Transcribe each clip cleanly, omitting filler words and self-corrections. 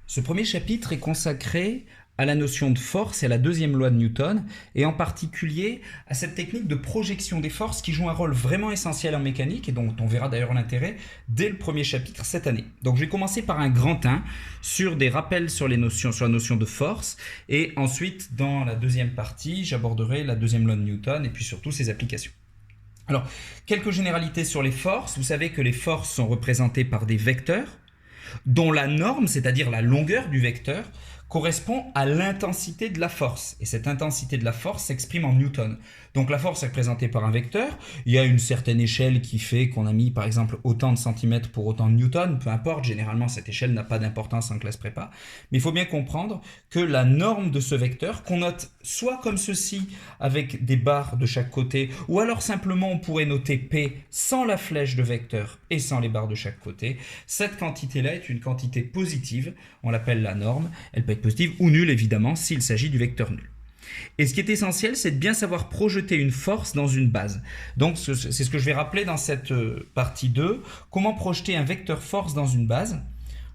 Ce premier chapitre est consacré à la notion de force et à la deuxième loi de Newton, et en particulier à cette technique de projection des forces qui joue un rôle vraiment essentiel en mécanique et dont on verra d'ailleurs l'intérêt dès le premier chapitre cette année. Donc je vais commencer par un grand 1 sur des rappels sur la notion de force, et ensuite dans la deuxième partie j'aborderai la deuxième loi de Newton et puis surtout ses applications. Alors, quelques généralités sur les forces. Vous savez que les forces sont représentées par des vecteurs dont la norme, c'est-à-dire la longueur du vecteur, correspond à l'intensité de la force. Et cette intensité de la force s'exprime en newton. Donc la force est représentée par un vecteur. Il y a une certaine échelle qui fait qu'on a mis par exemple autant de centimètres pour autant de newtons. Peu importe, généralement cette échelle n'a pas d'importance en classe prépa. Mais il faut bien comprendre que la norme de ce vecteur, qu'on note soit comme ceci avec des barres de chaque côté, ou alors simplement on pourrait noter P sans la flèche de vecteur et sans les barres de chaque côté. Cette quantité-là est une quantité positive, on l'appelle la norme. Elle peut être positive ou nulle évidemment s'il s'agit du vecteur nul. Et ce qui est essentiel, c'est de bien savoir projeter une force dans une base. Donc c'est ce que je vais rappeler dans cette partie 2. Comment projeter un vecteur force dans une base?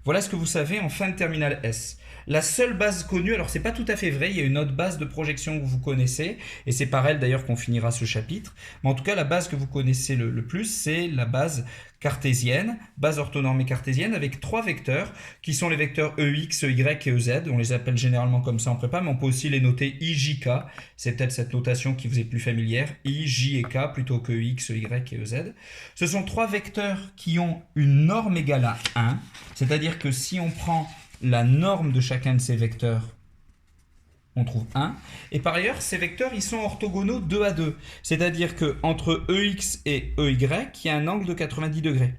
Voilà ce que vous savez en fin de terminale S. La seule base connue, alors c'est pas tout à fait vrai, il y a une autre base de projection que vous connaissez, et c'est par elle d'ailleurs qu'on finira ce chapitre, mais en tout cas la base que vous connaissez le plus, c'est la base cartésienne, base orthonormée cartésienne, avec trois vecteurs, qui sont les vecteurs EX, EY et EZ, on les appelle généralement comme ça en prépa, mais on peut aussi les noter I, J, K, c'est peut-être cette notation qui vous est plus familière, I, J et K plutôt que EX, EY et EZ. Ce sont trois vecteurs qui ont une norme égale à 1, c'est-à-dire que si on prend la norme de chacun de ces vecteurs, on trouve 1. Et par ailleurs, ces vecteurs, ils sont orthogonaux 2 à 2. C'est-à-dire qu'entre EX et EY, il y a un angle de 90 degrés.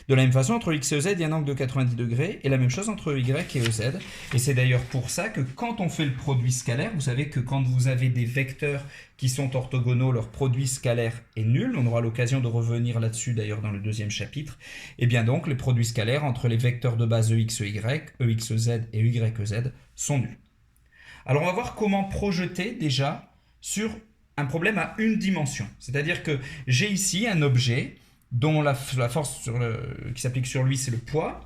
De la même façon, entre X et EZ, il y a un angle de 90 degrés, et la même chose entre EY et EZ. Et c'est d'ailleurs pour ça que quand on fait le produit scalaire, vous savez que quand vous avez des vecteurs qui sont orthogonaux, leur produit scalaire est nul. On aura l'occasion de revenir là-dessus d'ailleurs dans le deuxième chapitre. Et bien donc, les produits scalaires entre les vecteurs de base EX, EY, EX, EZ et EY, EZ sont nuls. Alors on va voir comment projeter déjà sur un problème à une dimension. C'est-à-dire que j'ai ici un objet dont la force qui s'applique sur lui, c'est le poids.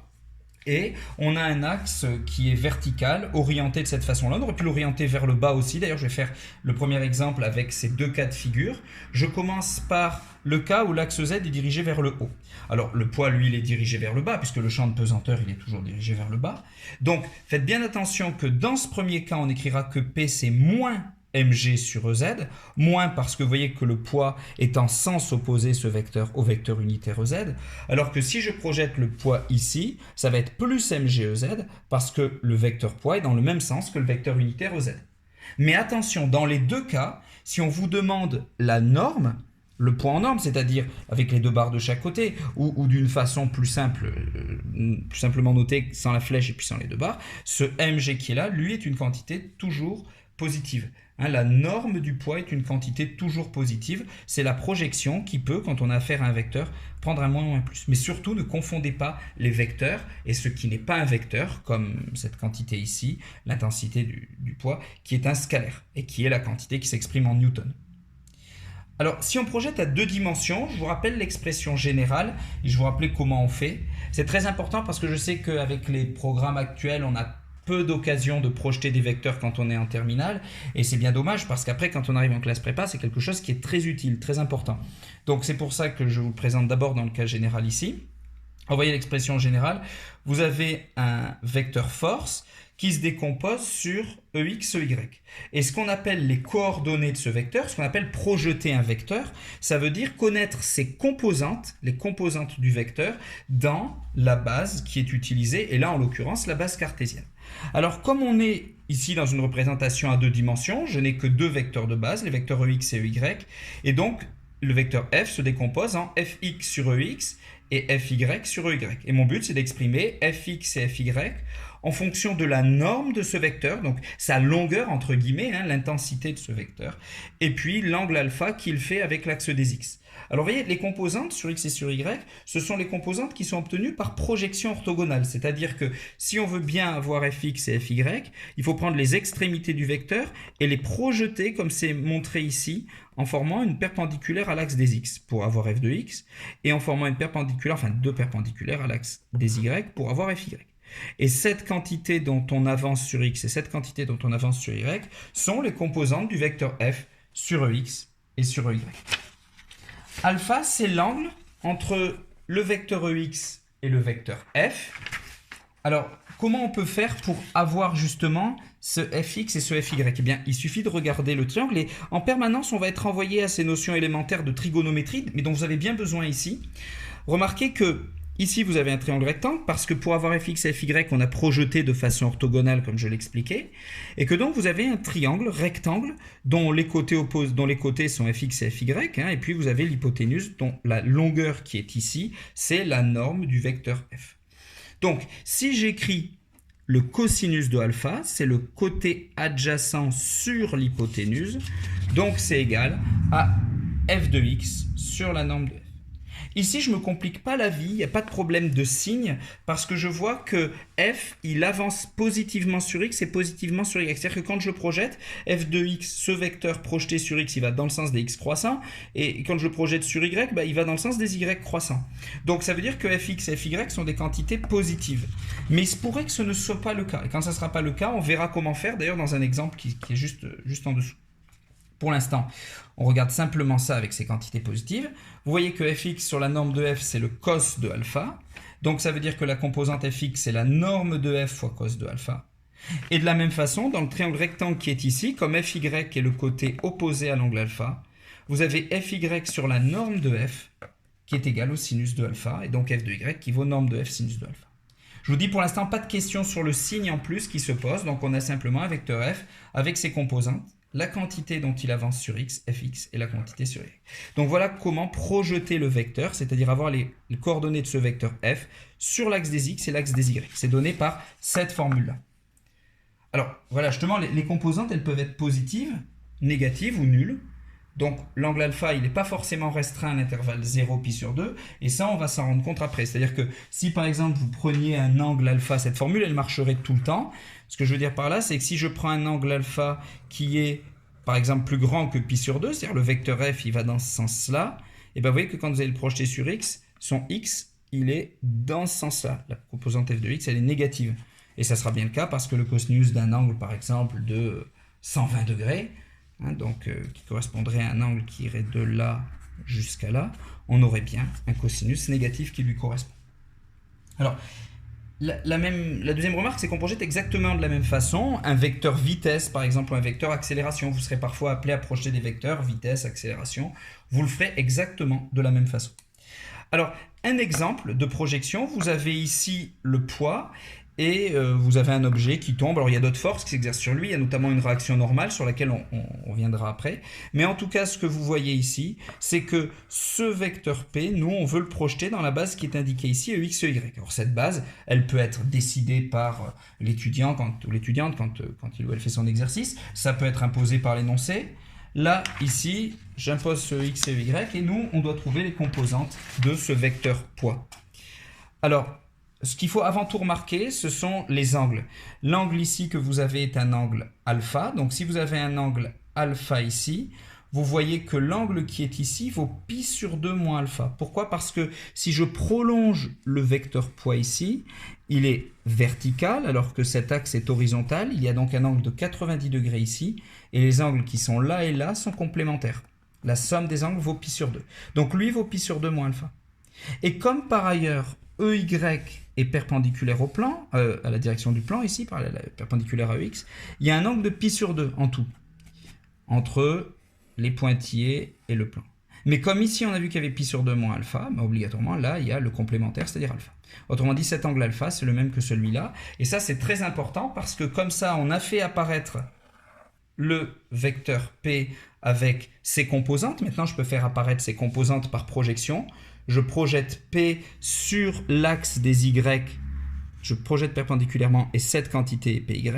Et on a un axe qui est vertical, orienté de cette façon-là. On aurait pu l'orienter vers le bas aussi. D'ailleurs, je vais faire le premier exemple avec ces deux cas de figure. Je commence par le cas où l'axe Z est dirigé vers le haut. Alors, le poids, lui, il est dirigé vers le bas, puisque le champ de pesanteur, il est toujours dirigé vers le bas. Donc, faites bien attention que dans ce premier cas, on écrira que P, c'est moins mg sur EZ, moins parce que vous voyez que le poids est en sens opposé ce vecteur au vecteur unitaire EZ, alors que si je projette le poids ici, ça va être plus mg EZ parce que le vecteur poids est dans le même sens que le vecteur unitaire EZ. Mais attention, dans les deux cas, si on vous demande la norme, le poids en norme, c'est-à-dire avec les deux barres de chaque côté, ou d'une façon plus simple, plus simplement notée sans la flèche et puis sans les deux barres, ce mg qui est là, lui, est une quantité toujours positive. La norme du poids est une quantité toujours positive. C'est la projection qui peut, quand on a affaire à un vecteur, prendre un moins ou un plus. Mais surtout, ne confondez pas les vecteurs et ce qui n'est pas un vecteur, comme cette quantité ici, l'intensité du poids, qui est un scalaire et qui est la quantité qui s'exprime en newton. Alors, si on projette à deux dimensions, je vous rappelle l'expression générale et je vous rappelle comment on fait. C'est très important parce que je sais qu'avec les programmes actuels, on a peu d'occasion de projeter des vecteurs quand on est en terminale, et c'est bien dommage parce qu'après quand on arrive en classe prépa, c'est quelque chose qui est très utile, très important. Donc c'est pour ça que je vous le présente d'abord dans le cas général ici. Vous voyez l'expression générale, vous avez un vecteur force qui se décompose sur EX, EY. Et ce qu'on appelle les coordonnées de ce vecteur, ce qu'on appelle projeter un vecteur, ça veut dire connaître ses composantes, les composantes du vecteur, dans la base qui est utilisée, et là en l'occurrence la base cartésienne. Alors comme on est ici dans une représentation à deux dimensions, je n'ai que deux vecteurs de base, les vecteurs EX et EY, et donc le vecteur f se décompose en fx sur EX et fy sur EY. Et mon but c'est d'exprimer fx et fy en fonction de la norme de ce vecteur, donc sa longueur entre guillemets, l'intensité de ce vecteur, et puis l'angle alpha qu'il fait avec l'axe des x. Alors vous voyez, les composantes sur x et sur y, ce sont les composantes qui sont obtenues par projection orthogonale, c'est-à-dire que si on veut bien avoir fx et fy, il faut prendre les extrémités du vecteur et les projeter comme c'est montré ici, en formant une perpendiculaire à l'axe des x pour avoir f de x, et en formant une perpendiculaire, enfin deux perpendiculaires à l'axe des y pour avoir fy. Et cette quantité dont on avance sur x et cette quantité dont on avance sur y sont les composantes du vecteur f sur ex et sur ey. Alpha, c'est l'angle entre le vecteur ex et le vecteur f. Alors, comment on peut faire pour avoir justement ce fx et ce fy? Eh bien, il suffit de regarder le triangle et en permanence, on va être envoyé à ces notions élémentaires de trigonométrie, mais dont vous avez bien besoin ici. Remarquez que ici, vous avez un triangle rectangle parce que pour avoir fx et fy, on a projeté de façon orthogonale, comme je l'expliquais, et que donc vous avez un triangle rectangle dont les côtés sont fx et fy, et puis vous avez l'hypoténuse dont la longueur qui est ici, c'est la norme du vecteur f. Donc, si j'écris le cosinus de alpha, c'est le côté adjacent sur l'hypoténuse, donc c'est égal à f de x sur la norme de f. Ici, je ne me complique pas la vie, il n'y a pas de problème de signe, parce que je vois que f, il avance positivement sur x et positivement sur y. C'est-à-dire que quand je projette, f de x, ce vecteur projeté sur x, il va dans le sens des x croissants, et quand je le projette sur y, il va dans le sens des y croissants. Donc ça veut dire que fx et fy sont des quantités positives. Mais il se pourrait que ce ne soit pas le cas. Et quand ça ne sera pas le cas, on verra comment faire, d'ailleurs dans un exemple qui est juste en dessous. Pour l'instant, on regarde simplement ça avec ces quantités positives. Vous voyez que fx sur la norme de f, c'est le cos de alpha. Donc ça veut dire que la composante fx, c'est la norme de f fois cos de alpha. Et de la même façon, dans le triangle rectangle qui est ici, comme fy est le côté opposé à l'angle alpha, vous avez fy sur la norme de f, qui est égale au sinus de alpha, et donc f de y qui vaut norme de f sinus de alpha. Je vous dis pour l'instant, pas de question sur le signe en plus qui se pose, donc on a simplement un vecteur f avec ses composantes, la quantité dont il avance sur x, fx, et la quantité sur y. Donc voilà comment projeter le vecteur, c'est-à-dire avoir les coordonnées de ce vecteur f sur l'axe des x et l'axe des y. C'est donné par cette formule-là. Alors voilà, justement, les composantes, elles peuvent être positives, négatives ou nulles. Donc l'angle alpha, il n'est pas forcément restreint à l'intervalle 0 pi sur 2, et ça, on va s'en rendre compte après. C'est-à-dire que si par exemple vous preniez un angle alpha, cette formule, elle marcherait tout le temps. Ce que je veux dire par là, c'est que si je prends un angle alpha qui est par exemple plus grand que pi sur 2, c'est-à-dire le vecteur f, il va dans ce sens-là, et bien vous voyez que quand vous allez le projeter sur x, son x, il est dans ce sens-là. La composante f de x, elle est négative. Et ça sera bien le cas parce que le cosinus d'un angle, par exemple, de 120 degrés, qui correspondrait à un angle qui irait de là jusqu'à là, on aurait bien un cosinus négatif qui lui correspond. Alors, la deuxième remarque, c'est qu'on projette exactement de la même façon un vecteur vitesse, par exemple, ou un vecteur accélération. Vous serez parfois appelé à projeter des vecteurs vitesse, accélération. Vous le ferez exactement de la même façon. Alors, un exemple de projection, vous avez ici le poids et vous avez un objet qui tombe. Alors il y a d'autres forces qui s'exercent sur lui, il y a notamment une réaction normale sur laquelle on reviendra après. Mais en tout cas, ce que vous voyez ici, c'est que ce vecteur P, nous on veut le projeter dans la base qui est indiquée ici, EX, EY. Alors cette base, elle peut être décidée par l'étudiant ou l'étudiante quand il ou elle fait son exercice. Ça peut être imposé par l'énoncé. Là, ici, j'impose ce X et Y et nous, on doit trouver les composantes de ce vecteur poids. Alors, ce qu'il faut avant tout remarquer, ce sont les angles. L'angle ici que vous avez est un angle alpha. Donc, si vous avez un angle alpha ici, vous voyez que l'angle qui est ici vaut pi sur 2 moins alpha. Pourquoi? Parce que si je prolonge le vecteur poids ici, il est vertical alors que cet axe est horizontal. Il y a donc un angle de 90 degrés ici. Et les angles qui sont là et là sont complémentaires. La somme des angles vaut pi sur 2. Donc lui vaut pi sur 2 moins alpha. Et comme par ailleurs, EY est perpendiculaire au plan, à la direction du plan ici, perpendiculaire à EX, il y a un angle de pi sur 2 en tout, entre les pointillés et le plan. Mais comme ici on a vu qu'il y avait pi sur 2 moins alpha, bah obligatoirement là il y a le complémentaire, c'est-à-dire alpha. Autrement dit, cet angle alpha c'est le même que celui-là, et ça c'est très important parce que comme ça on a fait apparaître le vecteur P avec ses composantes. Maintenant je peux faire apparaître ses composantes par projection. Je projette P sur l'axe des Y, je projette perpendiculairement et cette quantité est PY,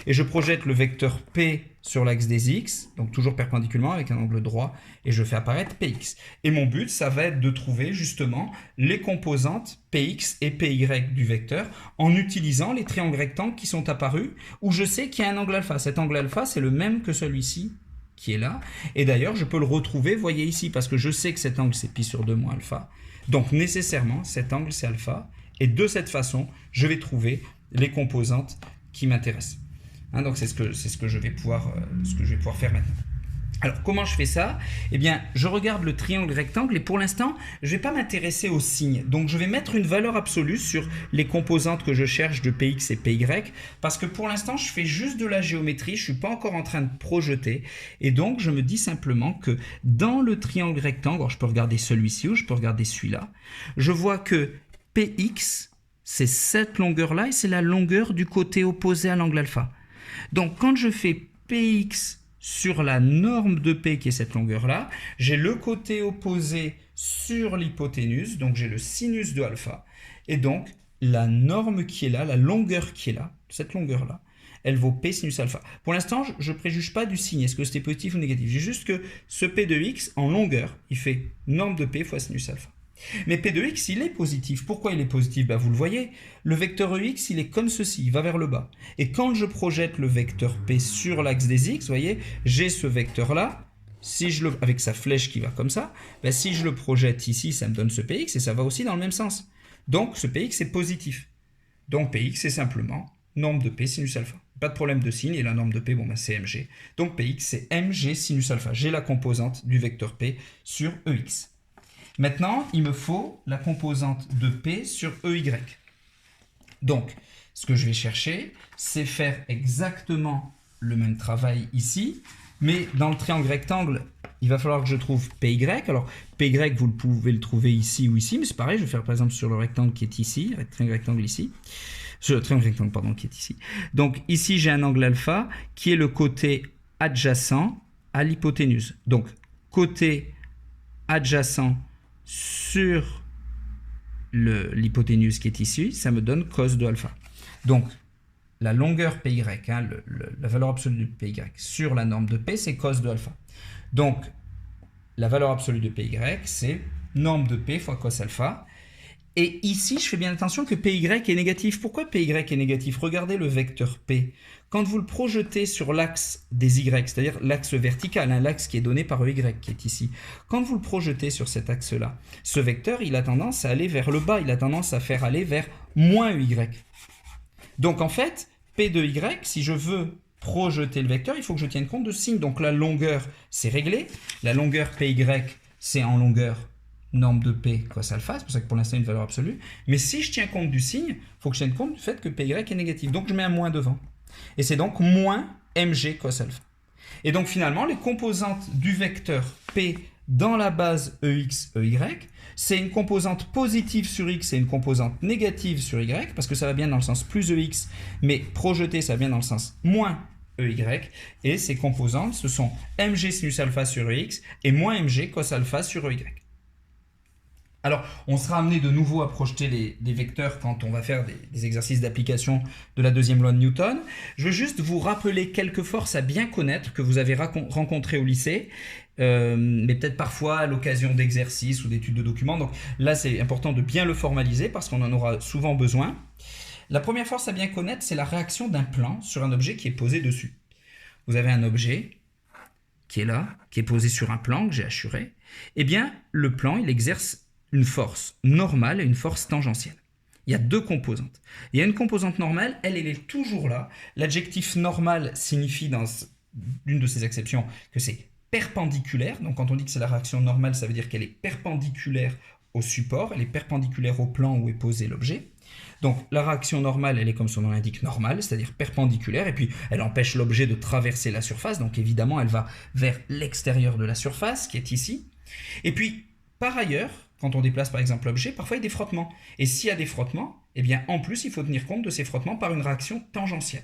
et je projette le vecteur P sur l'axe des X, donc toujours perpendiculairement avec un angle droit, et je fais apparaître PX. Et mon but, ça va être de trouver justement les composantes PX et PY du vecteur en utilisant les triangles rectangles qui sont apparus, où je sais qu'il y a un angle alpha. Cet angle alpha, c'est le même que celui-ci, qui est là, et d'ailleurs je peux le retrouver, voyez ici, parce que je sais que cet angle c'est pi sur 2 moins alpha, donc nécessairement cet angle c'est alpha, et de cette façon je vais trouver les composantes qui m'intéressent. Hein, donc c'est ce que je vais pouvoir faire maintenant. Alors, comment je fais ça? Eh bien, je regarde le triangle rectangle et pour l'instant, je ne vais pas m'intéresser aux signes. Donc, je vais mettre une valeur absolue sur les composantes que je cherche de Px et Py parce que pour l'instant, je fais juste de la géométrie, je ne suis pas encore en train de projeter. Et donc, je me dis simplement que dans le triangle rectangle, alors je peux regarder celui-ci ou je peux regarder celui-là, je vois que Px, c'est cette longueur-là et c'est la longueur du côté opposé à l'angle alpha. Donc, quand je fais Px sur la norme de P qui est cette longueur-là, j'ai le côté opposé sur l'hypoténuse, donc j'ai le sinus de alpha, et donc la norme qui est là, la longueur qui est là, cette longueur-là, elle vaut P sinus alpha. Pour l'instant, je ne préjuge pas du signe, est-ce que c'était positif ou négatif, j'ai juste que ce P de X en longueur, il fait norme de P fois sinus alpha. Mais P de X, il est positif. Pourquoi il est positif? Vous le voyez, le vecteur EX, il est comme ceci, il va vers le bas. Et quand je projette le vecteur P sur l'axe des X, vous voyez, j'ai ce vecteur-là, avec sa flèche qui va comme ça, si je le projette ici, ça me donne ce Px et ça va aussi dans le même sens. Donc ce Px est positif. Donc Px, c'est simplement norme de P sinus alpha. Pas de problème de signe, et la norme de P, c'est mg. Donc Px, c'est mg sinus alpha. J'ai la composante du vecteur P sur Ex. Maintenant, il me faut la composante de P sur EY. Donc, ce que je vais chercher, c'est faire exactement le même travail ici, mais dans le triangle rectangle, il va falloir que je trouve PY. Alors, PY, vous pouvez le trouver ici ou ici, mais c'est pareil, je vais faire par exemple sur le rectangle qui est ici, le triangle rectangle ici, sur le triangle rectangle, pardon, qui est ici. Donc, ici, j'ai un angle alpha qui est le côté adjacent à l'hypoténuse. Donc, côté adjacent sur l'hypoténuse qui est ici, ça me donne cos de alpha. Donc, la longueur PY, la valeur absolue de PY sur la norme de P, c'est cos de alpha. Donc, la valeur absolue de PY, c'est norme de P fois cos alpha. Et ici, je fais bien attention que PY est négatif. Pourquoi PY est négatif? Regardez le vecteur P. Quand vous le projetez sur l'axe des Y, c'est-à-dire l'axe vertical, l'axe qui est donné par EY, qui est ici. Quand vous le projetez sur cet axe-là, ce vecteur, il a tendance à aller vers le bas. Il a tendance à faire aller vers moins EY. Donc en fait, P de Y, si je veux projeter le vecteur, il faut que je tienne compte de ce signe. Donc la longueur, c'est réglé. La longueur PY, c'est en longueur norme de P cos alpha, c'est pour ça que pour l'instant, il y a une valeur absolue. Mais si je tiens compte du signe, il faut que je tienne compte du fait que PY est négatif. Donc je mets un moins devant. Et c'est donc moins mg cos alpha. Et donc finalement, les composantes du vecteur P dans la base EX, EY, c'est une composante positive sur X et une composante négative sur Y, parce que ça va bien dans le sens plus EX, mais projeté, ça va bien dans le sens moins EY. Et ces composantes, ce sont mg sinus alpha sur EX et moins mg cos alpha sur EY. Alors, on sera amené de nouveau à projeter les vecteurs quand on va faire des exercices d'application de la deuxième loi de Newton. Je veux juste vous rappeler quelques forces à bien connaître que vous avez rencontrées au lycée, mais peut-être parfois à l'occasion d'exercices ou d'études de documents. Donc là, c'est important de bien le formaliser parce qu'on en aura souvent besoin. La première force à bien connaître, c'est la réaction d'un plan sur un objet qui est posé dessus. Vous avez un objet qui est là, qui est posé sur un plan que j'ai assuré. Eh bien, le plan, il exerce une force normale et une force tangentielle. Il y a deux composantes. Il y a une composante normale, elle est toujours là. L'adjectif normal signifie dans une de ces exceptions que c'est perpendiculaire. Donc quand on dit que c'est la réaction normale, ça veut dire qu'elle est perpendiculaire au support, elle est perpendiculaire au plan où est posé l'objet. Donc la réaction normale, elle est comme son nom l'indique normale, c'est-à-dire perpendiculaire, et puis elle empêche l'objet de traverser la surface, donc évidemment elle va vers l'extérieur de la surface, qui est ici. Et puis, par ailleurs, quand on déplace par exemple l'objet, parfois il y a des frottements. Et s'il y a des frottements, eh bien en plus il faut tenir compte de ces frottements par une réaction tangentielle.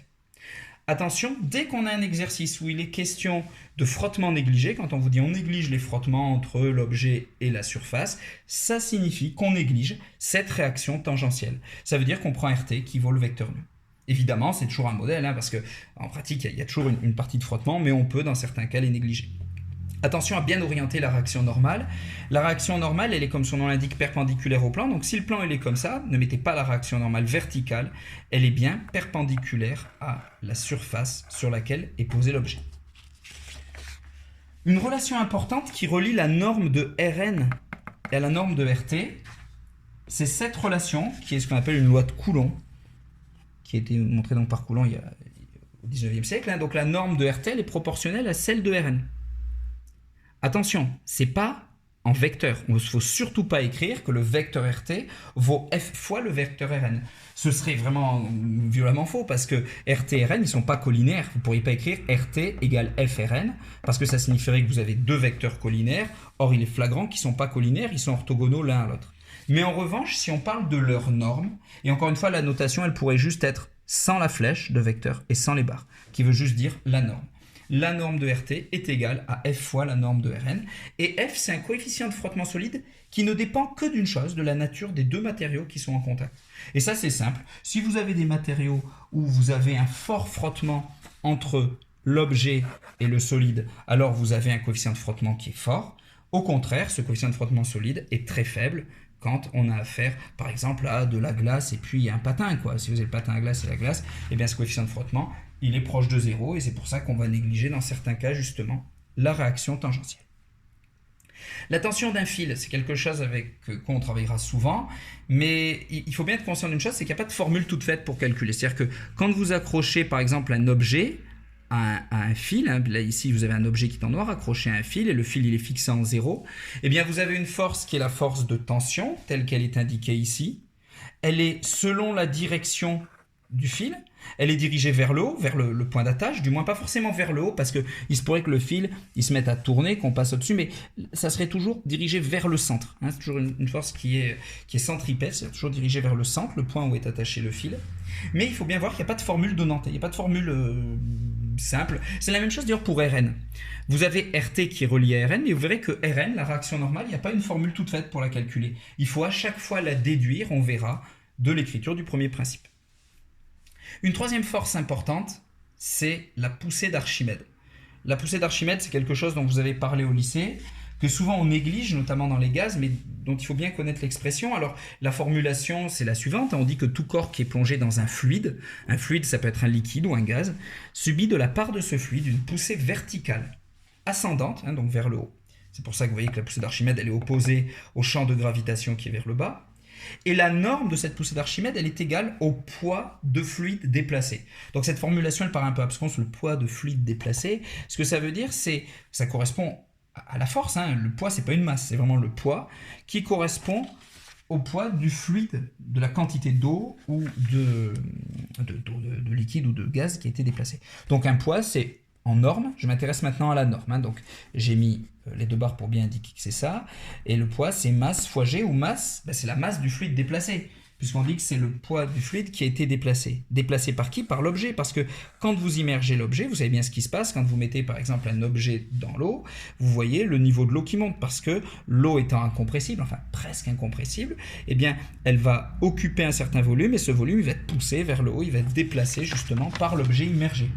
Attention, dès qu'on a un exercice où il est question de frottement négligé, quand on vous dit on néglige les frottements entre l'objet et la surface, ça signifie qu'on néglige cette réaction tangentielle. Ça veut dire qu'on prend RT qui vaut le vecteur nu. Évidemment, c'est toujours un modèle, parce qu'en pratique, il y a toujours une partie de frottement, mais on peut dans certains cas les négliger. Attention à bien orienter la réaction normale. La réaction normale, elle est comme son nom l'indique perpendiculaire au plan. Donc si le plan il est comme ça, ne mettez pas la réaction normale verticale. Elle est bien perpendiculaire à la surface sur laquelle est posé l'objet. Une relation importante qui relie la norme de Rn et à la norme de Rt, c'est cette relation qui est ce qu'on appelle une loi de Coulomb, qui a été montré donc par Coulomb au 19e siècle. Hein. Donc la norme de RT est proportionnelle à celle de Rn. Attention, c'est pas en vecteur. Il ne faut surtout pas écrire que le vecteur RT vaut f fois le vecteur Rn. Ce serait vraiment violemment faux parce que RT et Rn, ils ne sont pas collinaires. Vous ne pourriez pas écrire RT égale FRN parce que ça signifierait que vous avez deux vecteurs collinaires. Or, il est flagrant qu'ils ne sont pas collinaires, ils sont orthogonaux l'un à l'autre. Mais en revanche, si on parle de leur norme, et encore une fois, la notation, elle pourrait juste être sans la flèche de vecteur et sans les barres, qui veut juste dire la norme. La norme de RT est égale à f fois la norme de Rn. Et f, c'est un coefficient de frottement solide qui ne dépend que d'une chose, de la nature des deux matériaux qui sont en contact. Et ça, c'est simple. Si vous avez des matériaux où vous avez un fort frottement entre l'objet et le solide, alors vous avez un coefficient de frottement qui est fort. Au contraire, ce coefficient de frottement solide est très faible quand on a affaire, par exemple, à de la glace et puis un patin, quoi. Si vous avez le patin à glace et la glace, eh bien ce coefficient de frottement, il est proche de 0 et c'est pour ça qu'on va négliger dans certains cas, justement, la réaction tangentielle. La tension d'un fil, c'est quelque chose avec quoi on travaillera souvent, mais il faut bien être conscient d'une chose, c'est qu'il n'y a pas de formule toute faite pour calculer. C'est-à-dire que quand vous accrochez, par exemple, un objet à un fil, hein, là ici vous avez un objet qui est en noir accroché à un fil et le fil il est fixé en 0, eh bien vous avez une force qui est la force de tension telle qu'elle est indiquée ici. Elle est selon la direction du fil, elle est dirigée vers le haut, vers le point d'attache, du moins pas forcément vers le haut parce qu'il se pourrait que le fil il se mette à tourner, qu'on passe au-dessus, mais ça serait toujours dirigé vers le centre. Hein, c'est toujours une force qui est centripète, c'est toujours dirigé vers le centre, le point où est attaché le fil. Mais il faut bien voir qu'il n'y a pas de formule donnante, il n'y a pas de formule simple. C'est la même chose d'ailleurs pour Rn. Vous avez RT qui est relié à Rn, mais vous verrez que Rn, la réaction normale, il n'y a pas une formule toute faite pour la calculer. Il faut à chaque fois la déduire, on verra, de l'écriture du premier principe. Une troisième force importante, c'est la poussée d'Archimède. La poussée d'Archimède, c'est quelque chose dont vous avez parlé au lycée, que souvent on néglige, notamment dans les gaz, mais dont il faut bien connaître l'expression. Alors, la formulation, c'est la suivante. On dit que tout corps qui est plongé dans un fluide ça peut être un liquide ou un gaz, subit de la part de ce fluide une poussée verticale, ascendante, hein, donc vers le haut. C'est pour ça que vous voyez que la poussée d'Archimède, elle est opposée au champ de gravitation qui est vers le bas. Et la norme de cette poussée d'Archimède, elle est égale au poids de fluide déplacé. Donc cette formulation, elle paraît un peu absconse, le poids de fluide déplacé. Ce que ça veut dire, c'est ça correspond à la force. Hein. Le poids, c'est pas une masse, c'est vraiment le poids qui correspond au poids du fluide, de la quantité d'eau ou de liquide ou de gaz qui a été déplacé. Donc un poids, c'est en norme. Je m'intéresse maintenant à la norme. Hein. Donc j'ai mis les deux barres pour bien indiquer que c'est ça. Et le poids, c'est masse fois G, ou masse, c'est la masse du fluide déplacé. Puisqu'on dit que c'est le poids du fluide qui a été déplacé. Déplacé par qui? Par l'objet. Parce que quand vous immergez l'objet, vous savez bien ce qui se passe. Quand vous mettez par exemple un objet dans l'eau, vous voyez le niveau de l'eau qui monte. Parce que l'eau étant incompressible, enfin presque incompressible, eh bien elle va occuper un certain volume et ce volume il va être poussé vers le haut, il va être déplacé justement par l'objet immergé.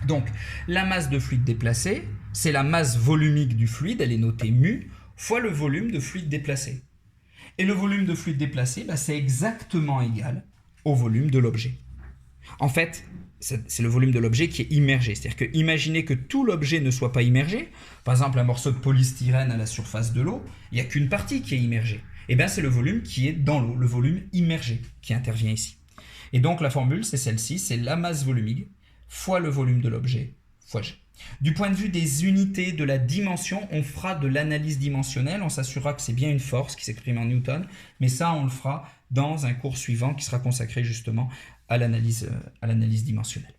Donc, la masse de fluide déplacé, c'est la masse volumique du fluide, elle est notée mu, fois le volume de fluide déplacé. Et le volume de fluide déplacé, c'est exactement égal au volume de l'objet. En fait, c'est le volume de l'objet qui est immergé. C'est-à-dire que imaginez que tout l'objet ne soit pas immergé. Par exemple, un morceau de polystyrène à la surface de l'eau, il n'y a qu'une partie qui est immergée. Et bien, c'est le volume qui est dans l'eau, le volume immergé qui intervient ici. Et donc, la formule, c'est celle-ci, c'est la masse volumique fois le volume de l'objet, fois G. Du point de vue des unités de la dimension, on fera de l'analyse dimensionnelle, on s'assurera que c'est bien une force qui s'exprime en Newton, mais ça on le fera dans un cours suivant qui sera consacré justement à l'analyse dimensionnelle.